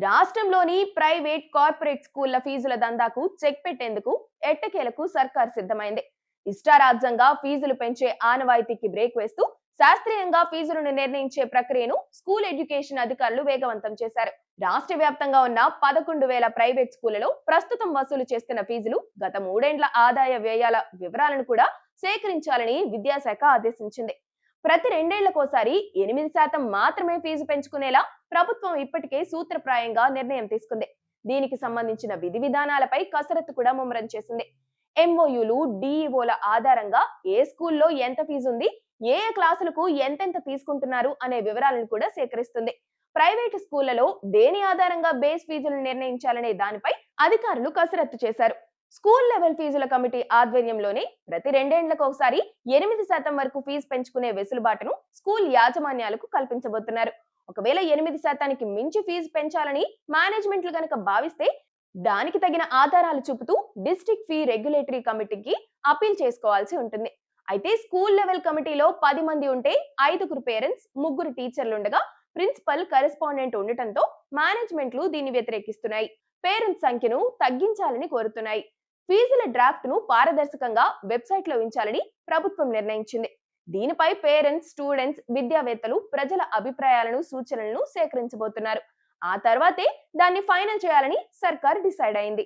రాష్ట్రంలోని private corporate స్కూళ్ల ఫీజుల దందాకు check పెట్టేందుకు ఎట్టకేలకు సర్కార్ సిద్ధమైంది. ఇష్టారాజ్యంగా ఫీజులు పెంచే ఆనవాయితీకి బ్రేక్ వేస్తూ శాస్త్రీయంగా ఫీజులను నిర్ణయించే ప్రక్రియను స్కూల్ ఎడ్యుకేషన్ అధికారులు వేగవంతం చేశారు. రాష్ట్ర వ్యాప్తంగా ఉన్న 11,000 ప్రైవేట్ స్కూళ్లలో ప్రస్తుతం వసూలు చేస్తున్న ఫీజులు, గత మూడేండ్ల ఆదాయ వ్యయాల వివరాలను కూడా సేకరించాలని విద్యాశాఖ ఆదేశించింది. ప్రతి రెండేళ్లకోసారి 8% మాత్రమే ఫీజు పెంచుకునేలా ప్రభుత్వం ఇప్పటికే సూత్రప్రాయంగా నిర్ణయం తీసుకుంది. దీనికి సంబంధించిన విధి విధానాలపై కసరత్తు కూడా ముమ్మరం చేసింది. ఎంఓయూలు, డిఈఓల ఆధారంగా ఏ స్కూల్లో ఎంత ఫీజు ఉంది, ఏ ఏ క్లాసులకు ఎంతెంత తీసుకుంటున్నారు అనే వివరాలను కూడా సేకరిస్తుంది. ప్రైవేటు స్కూళ్లలో దేని ఆధారంగా బేస్ ఫీజులు నిర్ణయించాలనే దానిపై అధికారులు కసరత్తు చేశారు. స్కూల్ లెవెల్ ఫీజుల కమిటీ ఆధ్వర్యంలోనే ప్రతి రెండేండ్లకు ఒకసారి 8% వరకు ఫీజు పెంచుకునే వెసులుబాటును స్కూల్ యాజమాన్యాలకు కల్పించబోతున్నారు. ఒకవేళ 8%కి మించి ఫీజు పెంచాలని మేనేజ్మెంట్లు గనక భావిస్తే దానికి తగిన ఆధారాలు చూపుతూ డిస్ట్రిక్ట్ ఫీ రెగ్యులేటరీ కమిటీకి అపీల్ చేసుకోవాల్సి ఉంటుంది. అయితే స్కూల్ లెవెల్ కమిటీలో 10 మంది ఉంటే 5గురు పేరెంట్స్, 3 టీచర్లు ఉండగా ప్రిన్సిపల్, కరెస్పాండెంట్ ఉండటంతో మేనేజ్మెంట్లు దీన్ని వ్యతిరేకిస్తున్నాయి. పేరెంట్స్ సంఖ్యను తగ్గించాలని కోరుతున్నాయి. ఫీజుల డ్రాఫ్ట్ ను పారదర్శకంగా వెబ్సైట్ లో ఉంచాలని ప్రభుత్వం నిర్ణయించింది. దీనిపై పేరెంట్స్, స్టూడెంట్స్, విద్యావేత్తలు ప్రజల అభిప్రాయాలను, సూచనలను సేకరించబోతున్నారు. ఆ తర్వాతే దాన్ని ఫైనల్ చేయాలని సర్కార్ డిసైడ్ అయింది.